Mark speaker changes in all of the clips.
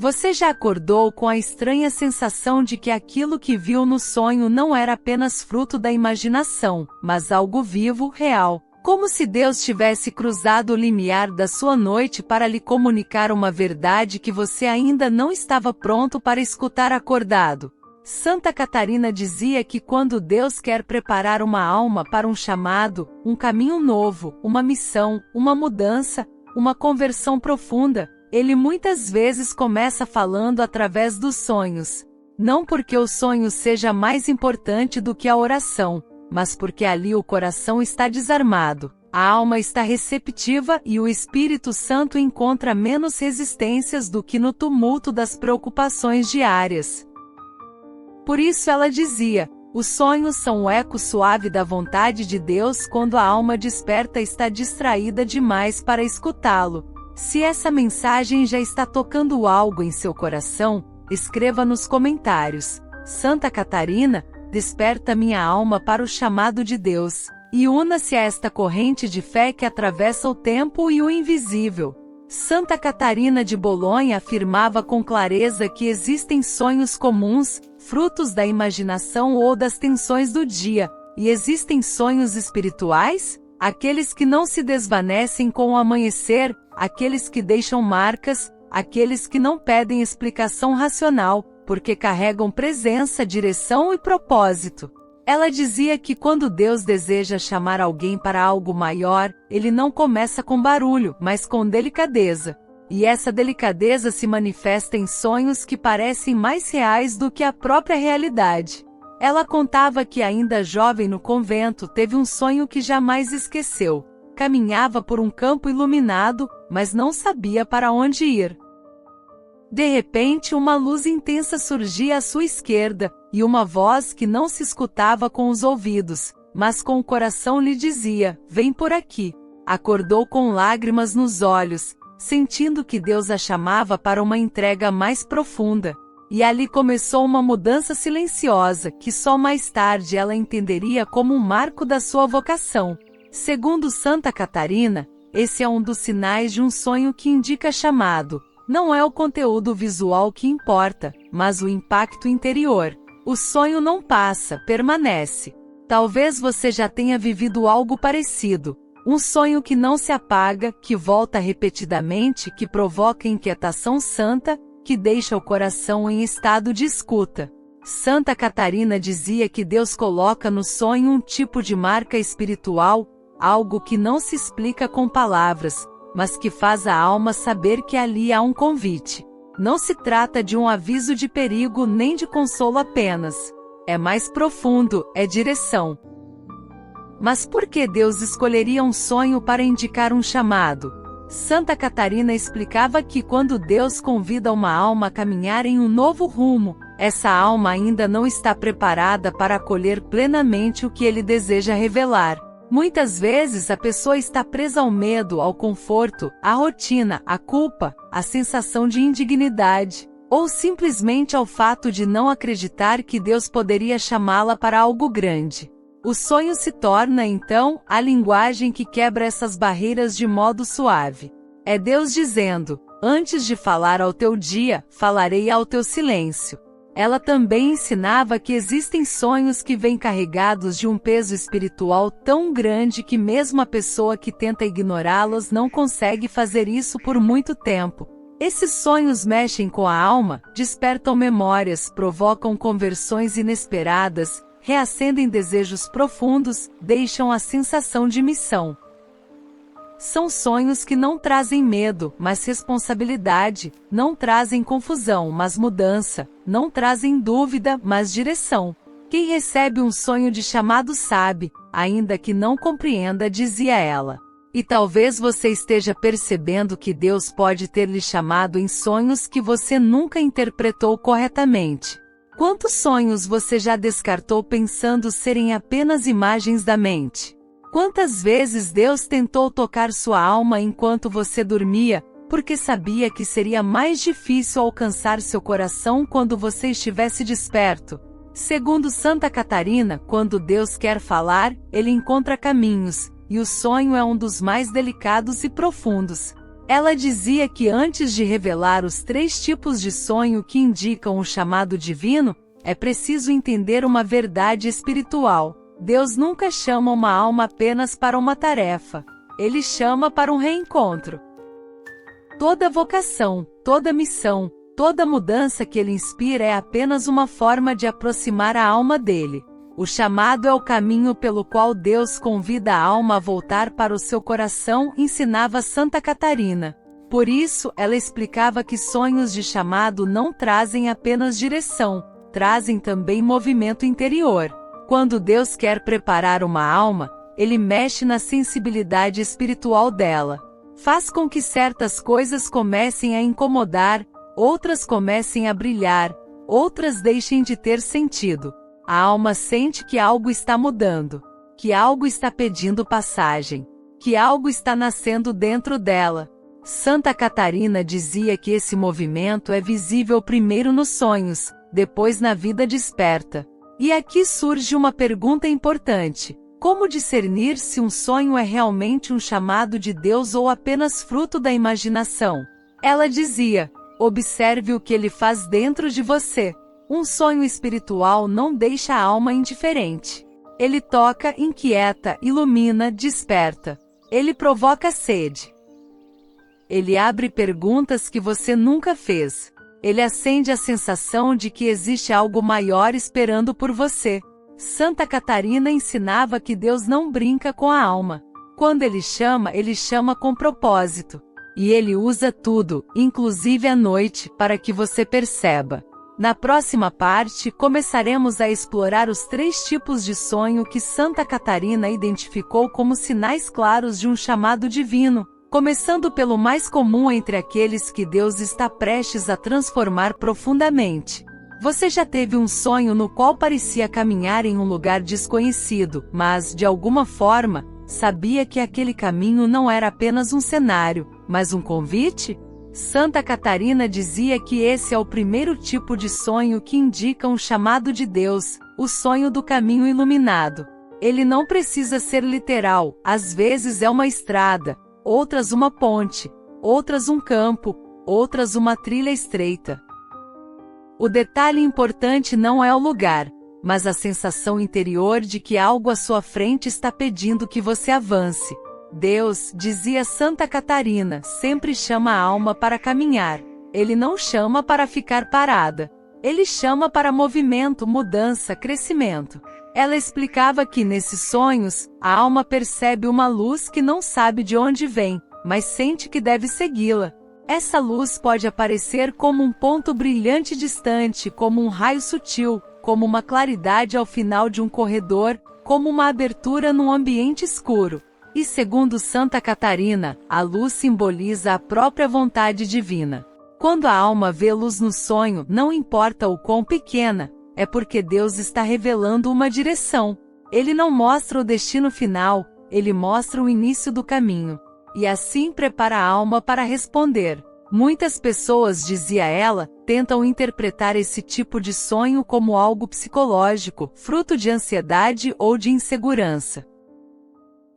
Speaker 1: Você já acordou com a estranha sensação de que aquilo que viu no sonho não era apenas fruto da imaginação, mas algo vivo, real? Como se Deus tivesse cruzado o limiar da sua noite para lhe comunicar uma verdade que você ainda não estava pronto para escutar acordado. Santa Catarina dizia que quando Deus quer preparar uma alma para um chamado, um caminho novo, uma missão, uma mudança, uma conversão profunda, Ele muitas vezes começa falando através dos sonhos. Não porque o sonho seja mais importante do que a oração, mas porque ali o coração está desarmado, a alma está receptiva e o Espírito Santo encontra menos resistências do que no tumulto das preocupações diárias. Por isso ela dizia, os sonhos são o eco suave da vontade de Deus quando a alma desperta está distraída demais para escutá-lo. Se essa mensagem já está tocando algo em seu coração, escreva nos comentários. Santa Catarina, desperta minha alma para o chamado de Deus, e una-se a esta corrente de fé que atravessa o tempo e o invisível. Santa Catarina de Bolonha afirmava com clareza que existem sonhos comuns, frutos da imaginação ou das tensões do dia, e existem sonhos espirituais, aqueles que não se desvanecem com o amanhecer, aqueles que deixam marcas, aqueles que não pedem explicação racional, porque carregam presença, direção e propósito. Ela dizia que quando Deus deseja chamar alguém para algo maior, Ele não começa com barulho, mas com delicadeza. E essa delicadeza se manifesta em sonhos que parecem mais reais do que a própria realidade. Ela contava que ainda jovem no convento teve um sonho que jamais esqueceu. Caminhava por um campo iluminado, mas não sabia para onde ir. De repente uma luz intensa surgia à sua esquerda, e uma voz que não se escutava com os ouvidos, mas com o coração lhe dizia, vem por aqui. Acordou com lágrimas nos olhos, sentindo que Deus a chamava para uma entrega mais profunda. E ali começou uma mudança silenciosa, que só mais tarde ela entenderia como um marco da sua vocação. Segundo Santa Catarina, esse é um dos sinais de um sonho que indica chamado. Não é o conteúdo visual que importa, mas o impacto interior. O sonho não passa, permanece. Talvez você já tenha vivido algo parecido. Um sonho que não se apaga, que volta repetidamente, que provoca inquietação santa, que deixa o coração em estado de escuta. Santa Catarina dizia que Deus coloca no sonho um tipo de marca espiritual, algo que não se explica com palavras, mas que faz a alma saber que ali há um convite. Não se trata de um aviso de perigo nem de consolo apenas. É mais profundo, é direção. Mas por que Deus escolheria um sonho para indicar um chamado? Santa Catarina explicava que quando Deus convida uma alma a caminhar em um novo rumo, essa alma ainda não está preparada para acolher plenamente o que Ele deseja revelar. Muitas vezes a pessoa está presa ao medo, ao conforto, à rotina, à culpa, à sensação de indignidade, ou simplesmente ao fato de não acreditar que Deus poderia chamá-la para algo grande. O sonho se torna, então, a linguagem que quebra essas barreiras de modo suave. É Deus dizendo, antes de falar ao teu dia, falarei ao teu silêncio. Ela também ensinava que existem sonhos que vêm carregados de um peso espiritual tão grande que mesmo a pessoa que tenta ignorá-los não consegue fazer isso por muito tempo. Esses sonhos mexem com a alma, despertam memórias, provocam conversões inesperadas, reacendem desejos profundos, deixam a sensação de missão. São sonhos que não trazem medo, mas responsabilidade, não trazem confusão, mas mudança, não trazem dúvida, mas direção. Quem recebe um sonho de chamado sabe, ainda que não compreenda, dizia ela. E talvez você esteja percebendo que Deus pode ter lhe chamado em sonhos que você nunca interpretou corretamente. Quantos sonhos você já descartou pensando serem apenas imagens da mente? Quantas vezes Deus tentou tocar sua alma enquanto você dormia, porque sabia que seria mais difícil alcançar seu coração quando você estivesse desperto? Segundo Santa Catarina, quando Deus quer falar, Ele encontra caminhos, e o sonho é um dos mais delicados e profundos. Ela dizia que antes de revelar os 3 tipos de sonho que indicam o chamado divino, é preciso entender uma verdade espiritual. Deus nunca chama uma alma apenas para uma tarefa. Ele chama para um reencontro. Toda vocação, toda missão, toda mudança que ele inspira é apenas uma forma de aproximar a alma dele. O chamado é o caminho pelo qual Deus convida a alma a voltar para o seu coração, ensinava Santa Catarina. Por isso, ela explicava que sonhos de chamado não trazem apenas direção, trazem também movimento interior. Quando Deus quer preparar uma alma, Ele mexe na sensibilidade espiritual dela. Faz com que certas coisas comecem a incomodar, outras comecem a brilhar, outras deixem de ter sentido. A alma sente que algo está mudando, que algo está pedindo passagem, que algo está nascendo dentro dela. Santa Catarina dizia que esse movimento é visível primeiro nos sonhos, depois na vida desperta. E aqui surge uma pergunta importante: como discernir se um sonho é realmente um chamado de Deus ou apenas fruto da imaginação? Ela dizia: observe o que ele faz dentro de você. Um sonho espiritual não deixa a alma indiferente. Ele toca, inquieta, ilumina, desperta. Ele provoca sede. Ele abre perguntas que você nunca fez. Ele acende a sensação de que existe algo maior esperando por você. Santa Catarina ensinava que Deus não brinca com a alma. Quando ele chama com propósito. E ele usa tudo, inclusive a noite, para que você perceba. Na próxima parte, começaremos a explorar os 3 tipos de sonho que Santa Catarina identificou como sinais claros de um chamado divino, começando pelo mais comum entre aqueles que Deus está prestes a transformar profundamente. Você já teve um sonho no qual parecia caminhar em um lugar desconhecido, mas, de alguma forma, sabia que aquele caminho não era apenas um cenário, mas um convite? Santa Catarina dizia que esse é o primeiro tipo de sonho que indica um chamado de Deus, o sonho do caminho iluminado. Ele não precisa ser literal, às vezes é uma estrada, outras uma ponte, outras um campo, outras uma trilha estreita. O detalhe importante não é o lugar, mas a sensação interior de que algo à sua frente está pedindo que você avance. Deus, dizia Santa Catarina, sempre chama a alma para caminhar. Ele não chama para ficar parada. Ele chama para movimento, mudança, crescimento. Ela explicava que nesses sonhos, a alma percebe uma luz que não sabe de onde vem, mas sente que deve segui-la. Essa luz pode aparecer como um ponto brilhante distante, como um raio sutil, como uma claridade ao final de um corredor, como uma abertura num ambiente escuro. E segundo Santa Catarina, a luz simboliza a própria vontade divina. Quando a alma vê luz no sonho, não importa o quão pequena, é porque Deus está revelando uma direção. Ele não mostra o destino final, ele mostra o início do caminho. E assim prepara a alma para responder. Muitas pessoas, dizia ela, tentam interpretar esse tipo de sonho como algo psicológico, fruto de ansiedade ou de insegurança.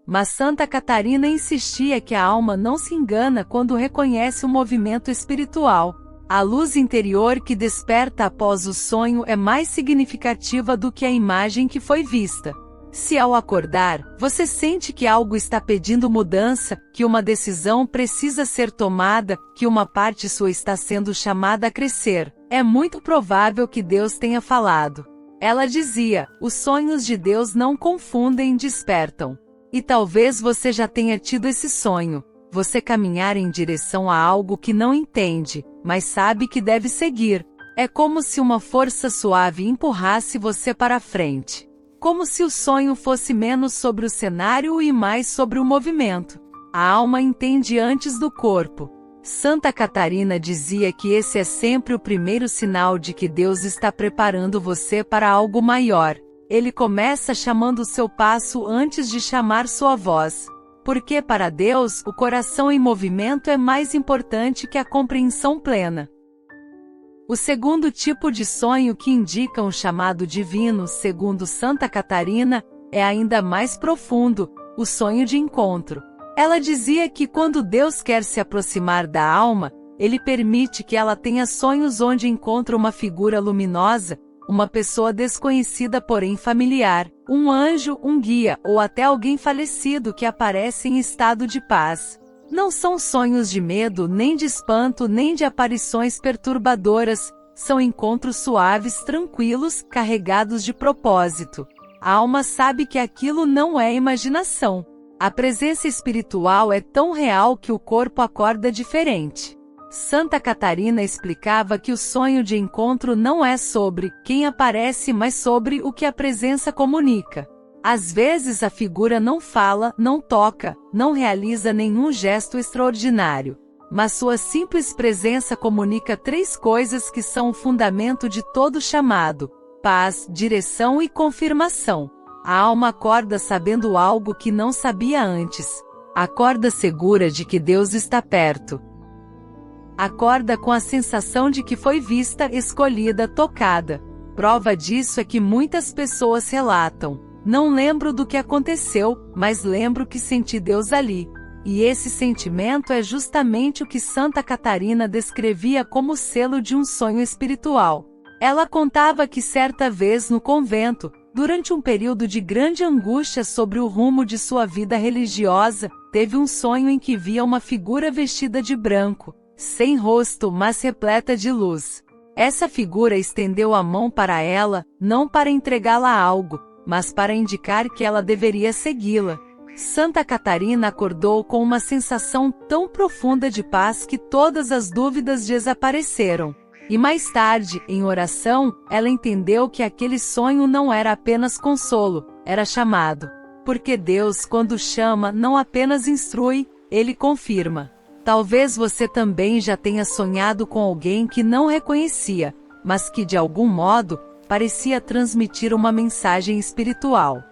Speaker 1: Mas Santa Catarina insistia que a alma não se engana quando reconhece o movimento espiritual. A luz interior que desperta após o sonho é mais significativa do que a imagem que foi vista. Se ao acordar, você sente que algo está pedindo mudança, que uma decisão precisa ser tomada, que uma parte sua está sendo chamada a crescer, é muito provável que Deus tenha falado. Ela dizia: os sonhos de Deus não confundem, despertam. E talvez você já tenha tido esse sonho, você caminhar em direção a algo que não entende, mas sabe que deve seguir. É como se uma força suave empurrasse você para frente. Como se o sonho fosse menos sobre o cenário e mais sobre o movimento. A alma entende antes do corpo. Santa Catarina dizia que esse é sempre o primeiro sinal de que Deus está preparando você para algo maior. Ele começa chamando o seu passo antes de chamar sua voz. Porque para Deus, o coração em movimento é mais importante que a compreensão plena. O segundo tipo de sonho que indica um chamado divino, segundo Santa Catarina, é ainda mais profundo, o sonho de encontro. Ela dizia que quando Deus quer se aproximar da alma, Ele permite que ela tenha sonhos onde encontra uma figura luminosa, uma pessoa desconhecida porém familiar, um anjo, um guia ou até alguém falecido que aparece em estado de paz. Não são sonhos de medo, nem de espanto, nem de aparições perturbadoras, são encontros suaves, tranquilos, carregados de propósito. A alma sabe que aquilo não é imaginação. A presença espiritual é tão real que o corpo acorda diferente. Santa Catarina explicava que o sonho de encontro não é sobre quem aparece, mas sobre o que a presença comunica. Às vezes a figura não fala, não toca, não realiza nenhum gesto extraordinário, mas sua simples presença comunica 3 coisas que são o fundamento de todo chamado: paz, direção e confirmação. A alma acorda sabendo algo que não sabia antes. Acorda segura de que Deus está perto. Acorda com a sensação de que foi vista, escolhida, tocada. Prova disso é que muitas pessoas relatam: não lembro do que aconteceu, mas lembro que senti Deus ali. E esse sentimento é justamente o que Santa Catarina descrevia como selo de um sonho espiritual. Ela contava que certa vez no convento, durante um período de grande angústia sobre o rumo de sua vida religiosa, teve um sonho em que via uma figura vestida de branco, sem rosto, mas repleta de luz. Essa figura estendeu a mão para ela, não para entregá-la algo, mas para indicar que ela deveria segui-la. Santa Catarina acordou com uma sensação tão profunda de paz que todas as dúvidas desapareceram. E mais tarde, em oração, ela entendeu que aquele sonho não era apenas consolo, era chamado. Porque Deus, quando chama, não apenas instrui, Ele confirma. Talvez você também já tenha sonhado com alguém que não reconhecia, mas que de algum modo, parecia transmitir uma mensagem espiritual.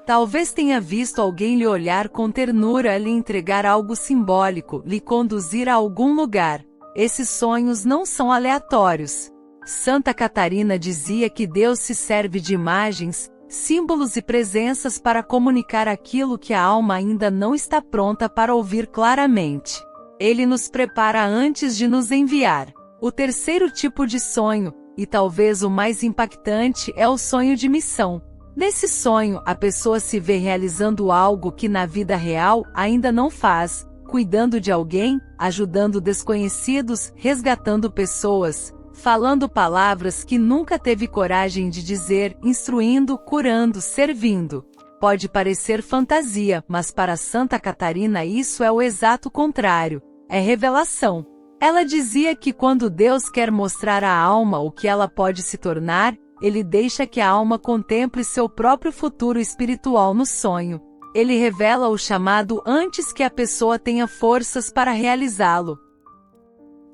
Speaker 1: Talvez tenha visto alguém lhe olhar com ternura, lhe entregar algo simbólico, lhe conduzir a algum lugar. Esses sonhos não são aleatórios. Santa Catarina dizia que Deus se serve de imagens, símbolos e presenças para comunicar aquilo que a alma ainda não está pronta para ouvir claramente. Ele nos prepara antes de nos enviar. O terceiro tipo de sonho, e talvez o mais impactante, é o sonho de missão. Nesse sonho, a pessoa se vê realizando algo que na vida real ainda não faz, cuidando de alguém, ajudando desconhecidos, resgatando pessoas, falando palavras que nunca teve coragem de dizer, instruindo, curando, servindo. Pode parecer fantasia, mas para Santa Catarina isso é o exato contrário, é revelação. Ela dizia que quando Deus quer mostrar à alma o que ela pode se tornar, Ele deixa que a alma contemple seu próprio futuro espiritual no sonho. Ele revela o chamado antes que a pessoa tenha forças para realizá-lo.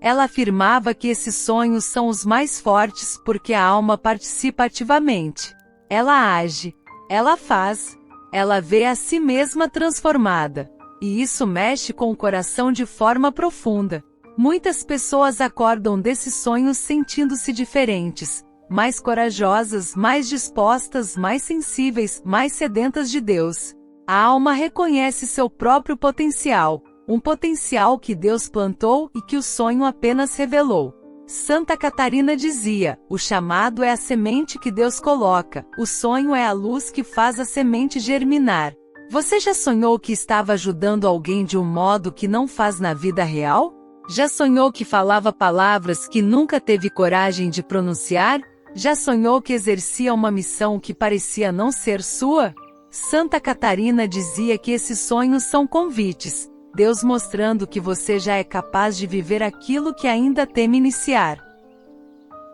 Speaker 1: Ela afirmava que esses sonhos são os mais fortes porque a alma participa ativamente. Ela age, ela faz, ela vê a si mesma transformada. E isso mexe com o coração de forma profunda. Muitas pessoas acordam desses sonhos sentindo-se diferentes, mais corajosas, mais dispostas, mais sensíveis, mais sedentas de Deus. A alma reconhece seu próprio potencial, um potencial que Deus plantou e que o sonho apenas revelou. Santa Catarina dizia: o chamado é a semente que Deus coloca, o sonho é a luz que faz a semente germinar. Você já sonhou que estava ajudando alguém de um modo que não faz na vida real? Já sonhou que falava palavras que nunca teve coragem de pronunciar? Já sonhou que exercia uma missão que parecia não ser sua? Santa Catarina dizia que esses sonhos são convites, Deus mostrando que você já é capaz de viver aquilo que ainda teme iniciar.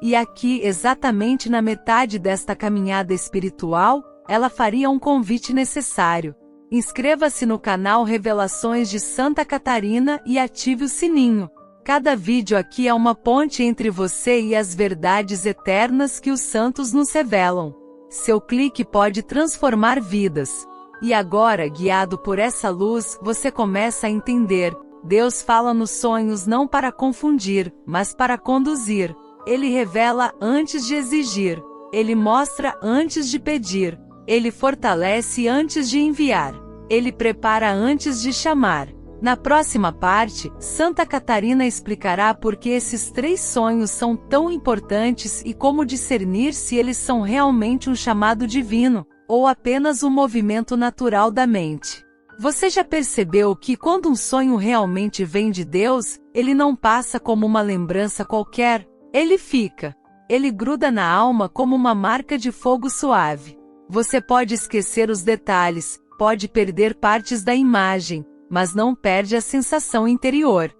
Speaker 1: E aqui, exatamente na metade desta caminhada espiritual, ela faria um convite necessário. Inscreva-se no canal Revelações de Santa Catarina e ative o sininho. Cada vídeo aqui é uma ponte entre você e as verdades eternas que os santos nos revelam. Seu clique pode transformar vidas. E agora, guiado por essa luz, você começa a entender. Deus fala nos sonhos não para confundir, mas para conduzir. Ele revela antes de exigir. Ele mostra antes de pedir. Ele fortalece antes de enviar. Ele prepara antes de chamar. Na próxima parte, Santa Catarina explicará por que esses 3 sonhos são tão importantes e como discernir se eles são realmente um chamado divino, ou apenas um movimento natural da mente. Você já percebeu que quando um sonho realmente vem de Deus, ele não passa como uma lembrança qualquer? Ele fica. Ele gruda na alma como uma marca de fogo suave. Você pode esquecer os detalhes, pode perder partes da imagem, mas não perde a sensação interior.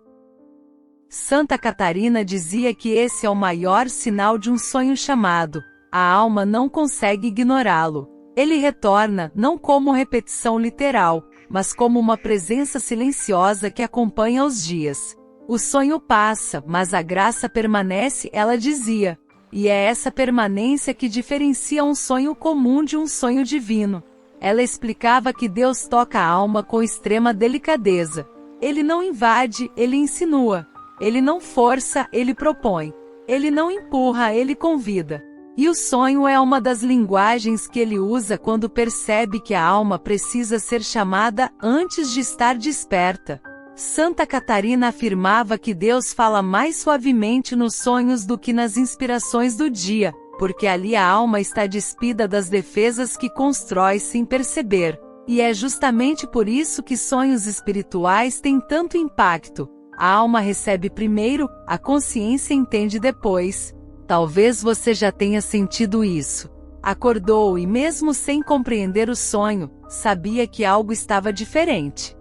Speaker 1: Santa Catarina dizia que esse é o maior sinal de um sonho chamado. A alma não consegue ignorá-lo. Ele retorna, não como repetição literal, mas como uma presença silenciosa que acompanha os dias. O sonho passa, mas a graça permanece, ela dizia. E é essa permanência que diferencia um sonho comum de um sonho divino. Ela explicava que Deus toca a alma com extrema delicadeza. Ele não invade, ele insinua. Ele não força, ele propõe. Ele não empurra, ele convida. E o sonho é uma das linguagens que ele usa quando percebe que a alma precisa ser chamada antes de estar desperta. Santa Catarina afirmava que Deus fala mais suavemente nos sonhos do que nas inspirações do dia, porque ali a alma está despida das defesas que constrói sem perceber. E é justamente por isso que sonhos espirituais têm tanto impacto. A alma recebe primeiro, a consciência entende depois. Talvez você já tenha sentido isso. Acordou e mesmo sem compreender o sonho, sabia que algo estava diferente.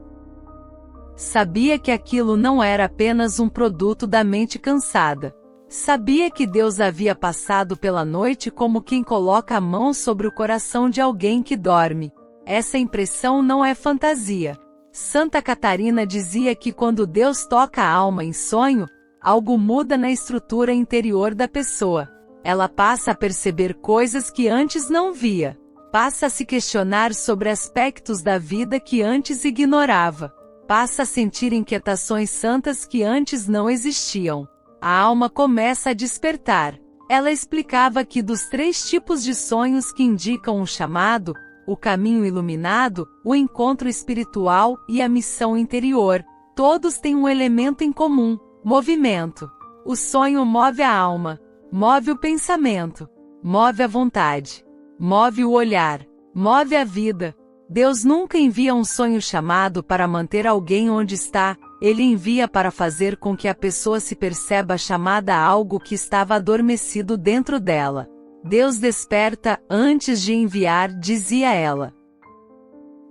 Speaker 1: Sabia que aquilo não era apenas um produto da mente cansada. Sabia que Deus havia passado pela noite como quem coloca a mão sobre o coração de alguém que dorme. Essa impressão não é fantasia. Santa Catarina dizia que quando Deus toca a alma em sonho, algo muda na estrutura interior da pessoa. Ela passa a perceber coisas que antes não via. Passa a se questionar sobre aspectos da vida que antes ignorava. Passa a sentir inquietações santas que antes não existiam. A alma começa a despertar. Ela explicava que dos 3 tipos de sonhos que indicam um chamado, o caminho iluminado, o encontro espiritual e a missão interior, todos têm um elemento em comum: movimento. O sonho move a alma, move o pensamento, move a vontade, move o olhar, move a vida. Deus nunca envia um sonho chamado para manter alguém onde está, ele envia para fazer com que a pessoa se perceba chamada a algo que estava adormecido dentro dela. Deus desperta antes de enviar, dizia ela.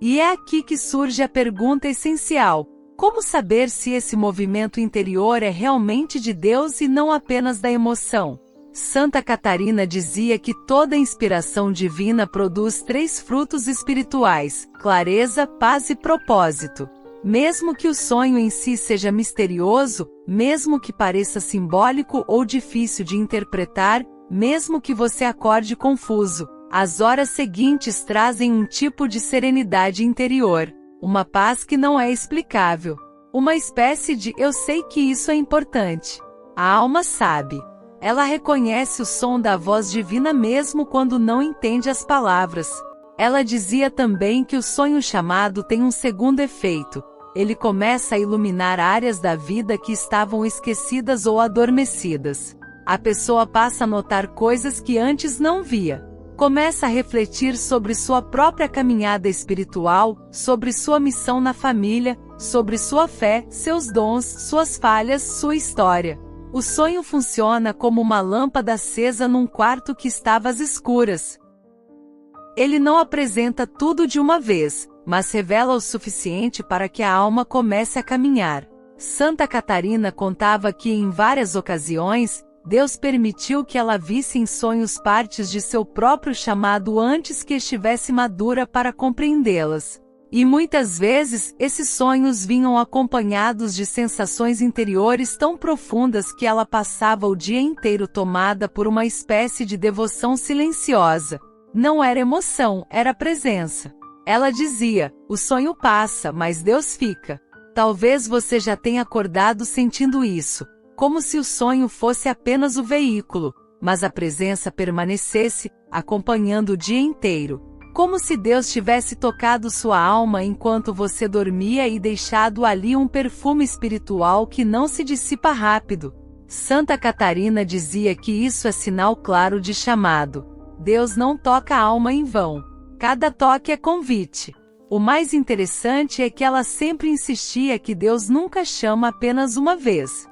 Speaker 1: E é aqui que surge a pergunta essencial: como saber se esse movimento interior é realmente de Deus e não apenas da emoção? Santa Catarina dizia que toda inspiração divina produz 3 frutos espirituais: clareza, paz e propósito. Mesmo que o sonho em si seja misterioso, mesmo que pareça simbólico ou difícil de interpretar, mesmo que você acorde confuso, as horas seguintes trazem um tipo de serenidade interior, uma paz que não é explicável, uma espécie de "eu sei que isso é importante". A alma sabe. Ela reconhece o som da voz divina mesmo quando não entende as palavras. Ela dizia também que o sonho chamado tem um segundo efeito. Ele começa a iluminar áreas da vida que estavam esquecidas ou adormecidas. A pessoa passa a notar coisas que antes não via. Começa a refletir sobre sua própria caminhada espiritual, sobre sua missão na família, sobre sua fé, seus dons, suas falhas, sua história. O sonho funciona como uma lâmpada acesa num quarto que estava às escuras. Ele não apresenta tudo de uma vez, mas revela o suficiente para que a alma comece a caminhar. Santa Catarina contava que em várias ocasiões, Deus permitiu que ela visse em sonhos partes de seu próprio chamado antes que estivesse madura para compreendê-las. E muitas vezes, esses sonhos vinham acompanhados de sensações interiores tão profundas que ela passava o dia inteiro tomada por uma espécie de devoção silenciosa. Não era emoção, era presença. Ela dizia: o sonho passa, mas Deus fica. Talvez você já tenha acordado sentindo isso, como se o sonho fosse apenas o veículo, mas a presença permanecesse, acompanhando o dia inteiro. Como se Deus tivesse tocado sua alma enquanto você dormia e deixado ali um perfume espiritual que não se dissipa rápido. Santa Catarina dizia que isso é sinal claro de chamado. Deus não toca a alma em vão. Cada toque é convite. O mais interessante é que ela sempre insistia que Deus nunca chama apenas uma vez.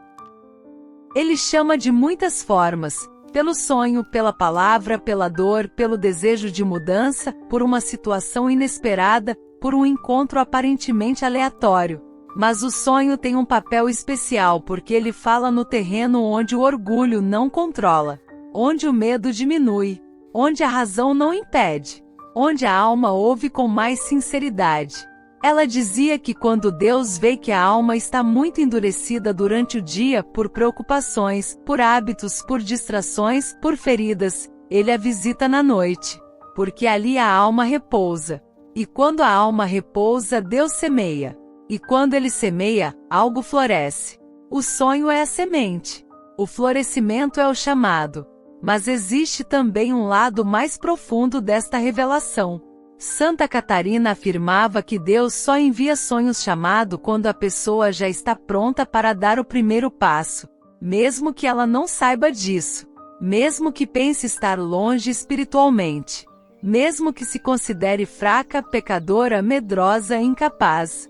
Speaker 1: Ele chama de muitas formas. Pelo sonho, pela palavra, pela dor, pelo desejo de mudança, por uma situação inesperada, por um encontro aparentemente aleatório. Mas o sonho tem um papel especial porque ele fala no terreno onde o orgulho não controla, onde o medo diminui, onde a razão não impede, onde a alma ouve com mais sinceridade. Ela dizia que quando Deus vê que a alma está muito endurecida durante o dia por preocupações, por hábitos, por distrações, por feridas, Ele a visita na noite, porque ali a alma repousa. E quando a alma repousa, Deus semeia. E quando Ele semeia, algo floresce. O sonho é a semente. O florescimento é o chamado. Mas existe também um lado mais profundo desta revelação. Santa Catarina afirmava que Deus só envia sonhos chamado quando a pessoa já está pronta para dar o primeiro passo, mesmo que ela não saiba disso, mesmo que pense estar longe espiritualmente, mesmo que se considere fraca, pecadora, medrosa, incapaz.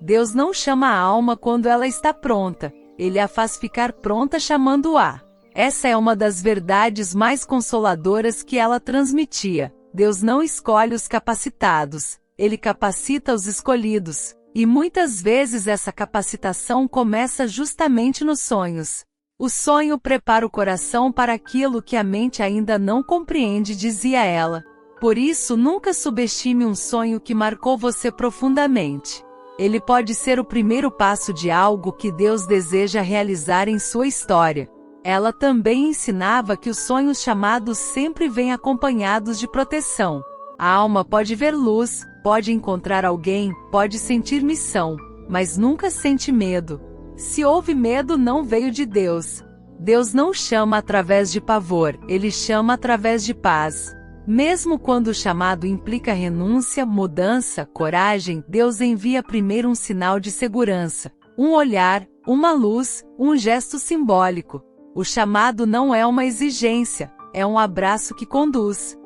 Speaker 1: Deus não chama a alma quando ela está pronta, Ele a faz ficar pronta chamando-a. Essa é uma das verdades mais consoladoras que ela transmitia. Deus não escolhe os capacitados, Ele capacita os escolhidos, e muitas vezes essa capacitação começa justamente nos sonhos. O sonho prepara o coração para aquilo que a mente ainda não compreende, dizia ela. Por isso, nunca subestime um sonho que marcou você profundamente. Ele pode ser o primeiro passo de algo que Deus deseja realizar em sua história. Ela também ensinava que os sonhos chamados sempre vêm acompanhados de proteção. A alma pode ver luz, pode encontrar alguém, pode sentir missão, mas nunca sente medo. Se houve medo, não veio de Deus. Deus não chama através de pavor, Ele chama através de paz. Mesmo quando o chamado implica renúncia, mudança, coragem, Deus envia primeiro um sinal de segurança, um olhar, uma luz, um gesto simbólico. O chamado não é uma exigência, é um abraço que conduz.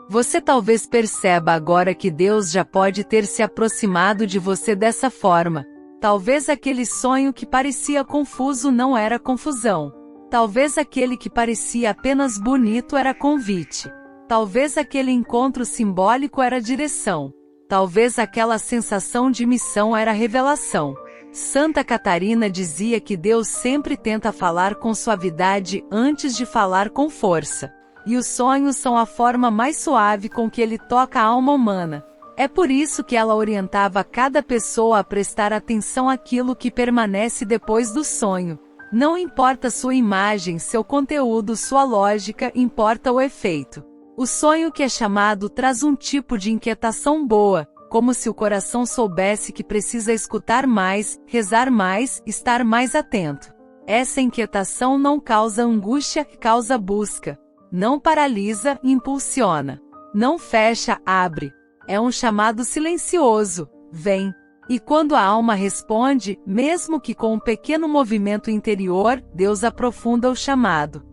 Speaker 1: Você talvez perceba agora que Deus já pode ter se aproximado de você dessa forma. Talvez aquele sonho que parecia confuso não era confusão. Talvez aquele que parecia apenas bonito era convite. Talvez aquele encontro simbólico era direção. Talvez aquela sensação de missão era revelação. Santa Catarina dizia que Deus sempre tenta falar com suavidade antes de falar com força. E os sonhos são a forma mais suave com que Ele toca a alma humana. É por isso que ela orientava cada pessoa a prestar atenção àquilo que permanece depois do sonho. Não importa sua imagem, seu conteúdo, sua lógica, importa o efeito. O sonho que é chamado traz um tipo de inquietação boa, como se o coração soubesse que precisa escutar mais, rezar mais, estar mais atento. Essa inquietação não causa angústia, causa busca. Não paralisa, impulsiona. Não fecha, abre. É um chamado silencioso. Vem. E quando a alma responde, mesmo que com um pequeno movimento interior, Deus aprofunda o chamado.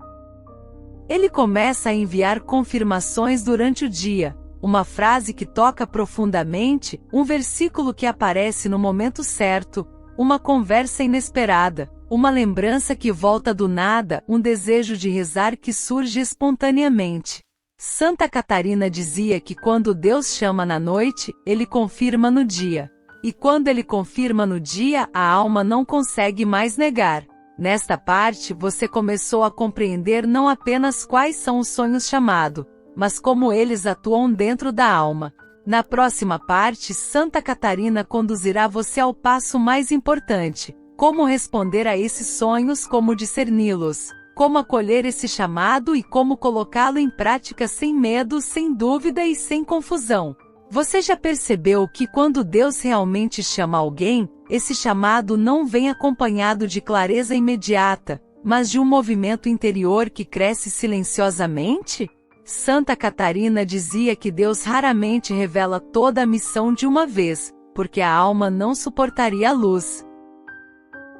Speaker 1: Ele começa a enviar confirmações durante o dia. Uma frase que toca profundamente, um versículo que aparece no momento certo, uma conversa inesperada, uma lembrança que volta do nada, um desejo de rezar que surge espontaneamente. Santa Catarina dizia que quando Deus chama na noite, Ele confirma no dia. E quando Ele confirma no dia, a alma não consegue mais negar. Nesta parte, você começou a compreender não apenas quais são os sonhos chamados, mas como eles atuam dentro da alma. Na próxima parte, Santa Catarina conduzirá você ao passo mais importante: como responder a esses sonhos, como discerni-los, como acolher esse chamado e como colocá-lo em prática sem medo, sem dúvida e sem confusão. Você já percebeu que quando Deus realmente chama alguém, esse chamado não vem acompanhado de clareza imediata, mas de um movimento interior que cresce silenciosamente? Santa Catarina dizia que Deus raramente revela toda a missão de uma vez, porque a alma não suportaria a luz.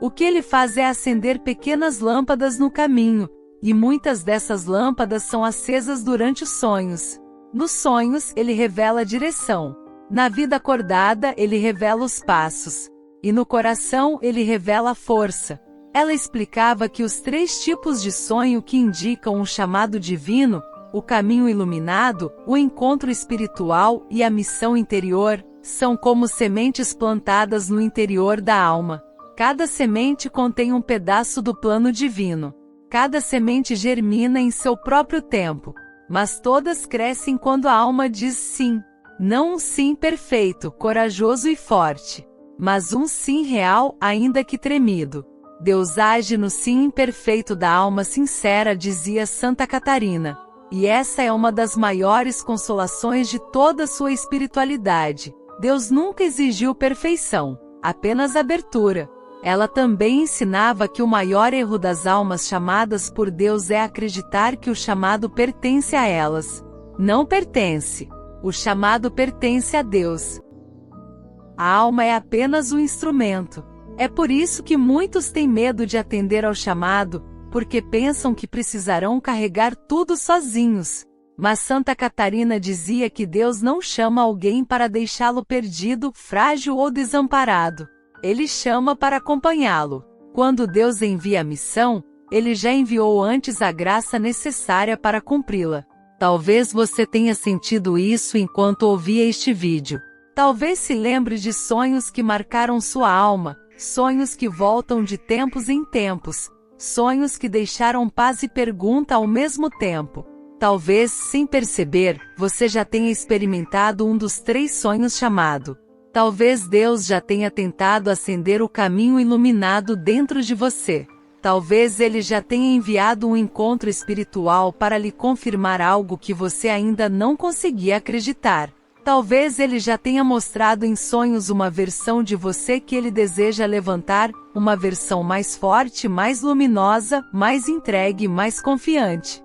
Speaker 1: O que ele faz é acender pequenas lâmpadas no caminho, e muitas dessas lâmpadas são acesas durante os sonhos. Nos sonhos, ele revela a direção. Na vida acordada, ele revela os passos. E no coração, ele revela a força. Ela explicava que os 3 tipos de sonho que indicam um chamado divino, o caminho iluminado, o encontro espiritual e a missão interior, são como sementes plantadas no interior da alma. Cada semente contém um pedaço do plano divino. Cada semente germina em seu próprio tempo, mas todas crescem quando a alma diz sim. Não um sim perfeito, corajoso e forte, mas um sim real, ainda que tremido. Deus age no sim imperfeito da alma sincera, dizia Santa Catarina. E essa é uma das maiores consolações de toda sua espiritualidade. Deus nunca exigiu perfeição, apenas abertura. Ela também ensinava que o maior erro das almas chamadas por Deus é acreditar que o chamado pertence a elas. Não pertence. O chamado pertence a Deus. A alma é apenas um instrumento. É por isso que muitos têm medo de atender ao chamado, porque pensam que precisarão carregar tudo sozinhos. Mas Santa Catarina dizia que Deus não chama alguém para deixá-lo perdido, frágil ou desamparado. Ele chama para acompanhá-lo. Quando Deus envia a missão, Ele já enviou antes a graça necessária para cumpri-la. Talvez você tenha sentido isso enquanto ouvia este vídeo. Talvez se lembre de sonhos que marcaram sua alma, sonhos que voltam de tempos em tempos, sonhos que deixaram paz e pergunta ao mesmo tempo. Talvez, sem perceber, você já tenha experimentado um dos 3 sonhos chamado. Talvez Deus já tenha tentado acender o caminho iluminado dentro de você. Talvez Ele já tenha enviado um encontro espiritual para lhe confirmar algo que você ainda não conseguia acreditar. Talvez Ele já tenha mostrado em sonhos uma versão de você que Ele deseja levantar, uma versão mais forte, mais luminosa, mais entregue, mais confiante.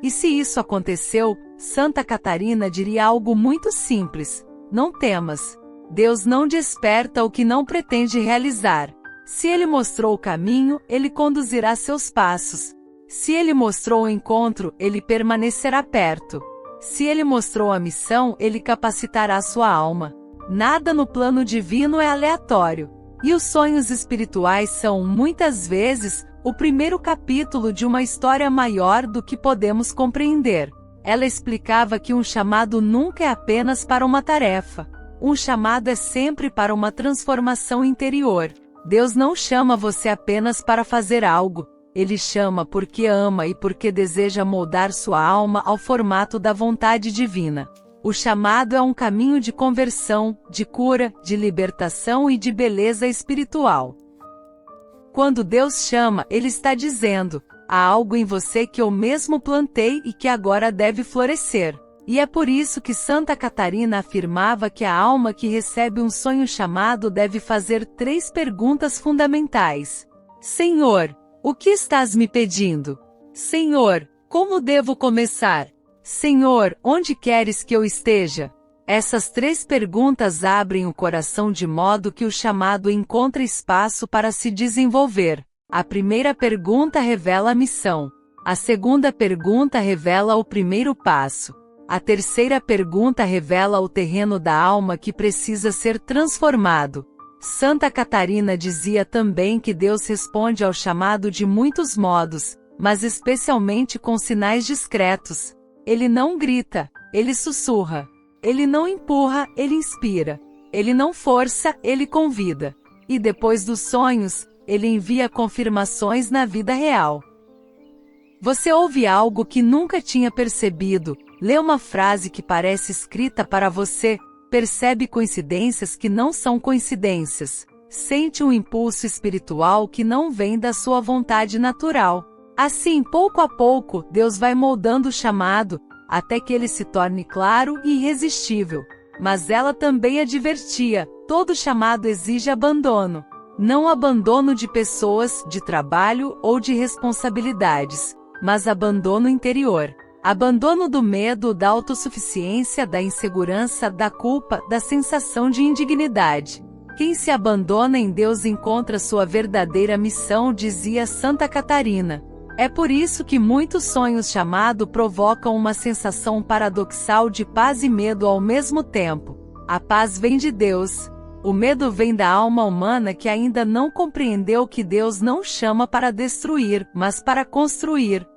Speaker 1: E se isso aconteceu, Santa Catarina diria algo muito simples. Não temas. Deus não desperta o que não pretende realizar. Se Ele mostrou o caminho, Ele conduzirá seus passos. Se Ele mostrou o encontro, Ele permanecerá perto. Se Ele mostrou a missão, Ele capacitará sua alma. Nada no plano divino é aleatório. E os sonhos espirituais são, muitas vezes, o primeiro capítulo de uma história maior do que podemos compreender. Ela explicava que um chamado nunca é apenas para uma tarefa. Um chamado é sempre para uma transformação interior. Deus não chama você apenas para fazer algo. Ele chama porque ama e porque deseja moldar sua alma ao formato da vontade divina. O chamado é um caminho de conversão, de cura, de libertação e de beleza espiritual. Quando Deus chama, Ele está dizendo: há algo em você que eu mesmo plantei e que agora deve florescer. E é por isso que Santa Catarina afirmava que a alma que recebe um sonho chamado deve fazer 3 perguntas fundamentais. Senhor, o que estás me pedindo? Senhor, como devo começar? Senhor, onde queres que eu esteja? Essas 3 perguntas abrem o coração de modo que o chamado encontra espaço para se desenvolver. A primeira pergunta revela a missão. A segunda pergunta revela o primeiro passo. A terceira pergunta revela o terreno da alma que precisa ser transformado. Santa Catarina dizia também que Deus responde ao chamado de muitos modos, mas especialmente com sinais discretos. Ele não grita, ele sussurra. Ele não empurra, ele inspira. Ele não força, ele convida. E depois dos sonhos, ele envia confirmações na vida real. Você ouve algo que nunca tinha percebido, lê uma frase que parece escrita para você, percebe coincidências que não são coincidências, sente um impulso espiritual que não vem da sua vontade natural. Assim, pouco a pouco, Deus vai moldando o chamado, até que ele se torne claro e irresistível. Mas ela também advertia: todo chamado exige abandono. Não abandono de pessoas, de trabalho ou de responsabilidades, mas abandono interior. Abandono do medo, da autossuficiência, da insegurança, da culpa, da sensação de indignidade. Quem se abandona em Deus encontra sua verdadeira missão, dizia Santa Catarina. É por isso que muitos sonhos chamados provocam uma sensação paradoxal de paz e medo ao mesmo tempo. A paz vem de Deus. O medo vem da alma humana que ainda não compreendeu que Deus não chama para destruir, mas para construir.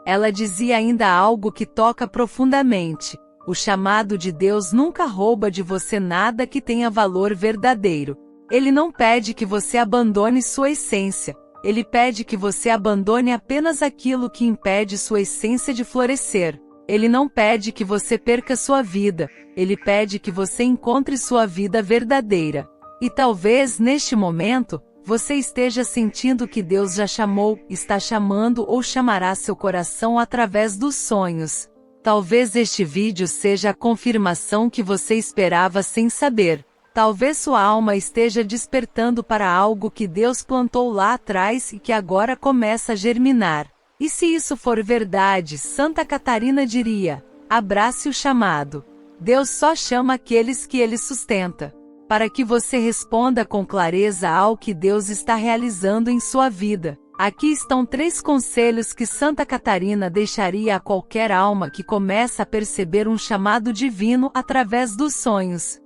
Speaker 1: Ela dizia ainda algo que toca profundamente. O chamado de Deus nunca rouba de você nada que tenha valor verdadeiro. Ele não pede que você abandone sua essência. Ele pede que você abandone apenas aquilo que impede sua essência de florescer. Ele não pede que você perca sua vida. Ele pede que você encontre sua vida verdadeira. E talvez, neste momento, você esteja sentindo que Deus já chamou, está chamando ou chamará seu coração através dos sonhos. Talvez este vídeo seja a confirmação que você esperava sem saber. Talvez sua alma esteja despertando para algo que Deus plantou lá atrás e que agora começa a germinar. E se isso for verdade, Santa Catarina diria: abrace o chamado. Deus só chama aqueles que Ele sustenta. Para que você responda com clareza ao que Deus está realizando em sua vida. Aqui estão 3 conselhos que Santa Catarina deixaria a qualquer alma que começa a perceber um chamado divino através dos sonhos.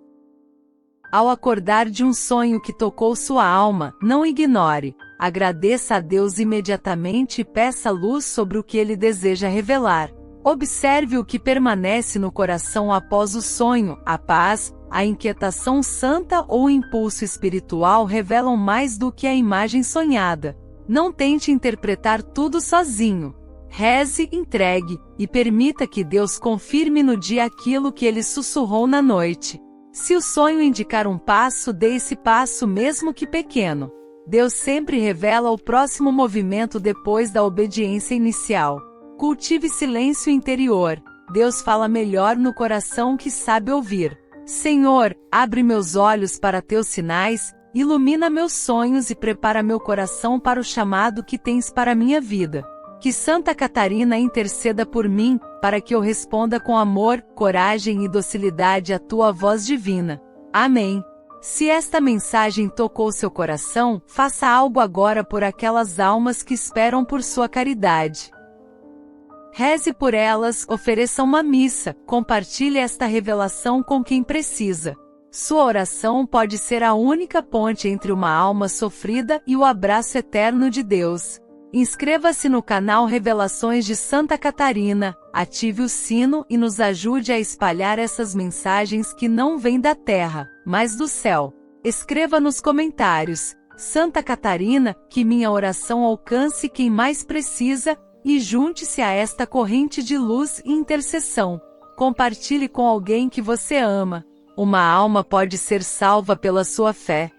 Speaker 1: Ao acordar de um sonho que tocou sua alma, não ignore. Agradeça a Deus imediatamente e peça luz sobre o que Ele deseja revelar. Observe o que permanece no coração após o sonho. A paz, a inquietação santa ou o impulso espiritual revelam mais do que a imagem sonhada. Não tente interpretar tudo sozinho. Reze, entregue, e permita que Deus confirme no dia aquilo que Ele sussurrou na noite. Se o sonho indicar um passo, dê esse passo mesmo que pequeno. Deus sempre revela o próximo movimento depois da obediência inicial. Cultive silêncio interior. Deus fala melhor no coração que sabe ouvir. Senhor, abre meus olhos para teus sinais, ilumina meus sonhos e prepara meu coração para o chamado que tens para minha vida. Que Santa Catarina interceda por mim, para que eu responda com amor, coragem e docilidade à tua voz divina. Amém. Se esta mensagem tocou seu coração, faça algo agora por aquelas almas que esperam por sua caridade. Reze por elas, ofereça uma missa, compartilhe esta revelação com quem precisa. Sua oração pode ser a única ponte entre uma alma sofrida e o abraço eterno de Deus. Inscreva-se no canal Revelações de Santa Catarina, ative o sino e nos ajude a espalhar essas mensagens que não vêm da terra, mas do céu. Escreva nos comentários: Santa Catarina, que minha oração alcance quem mais precisa, e junte-se a esta corrente de luz e intercessão. Compartilhe com alguém que você ama. Uma alma pode ser salva pela sua fé.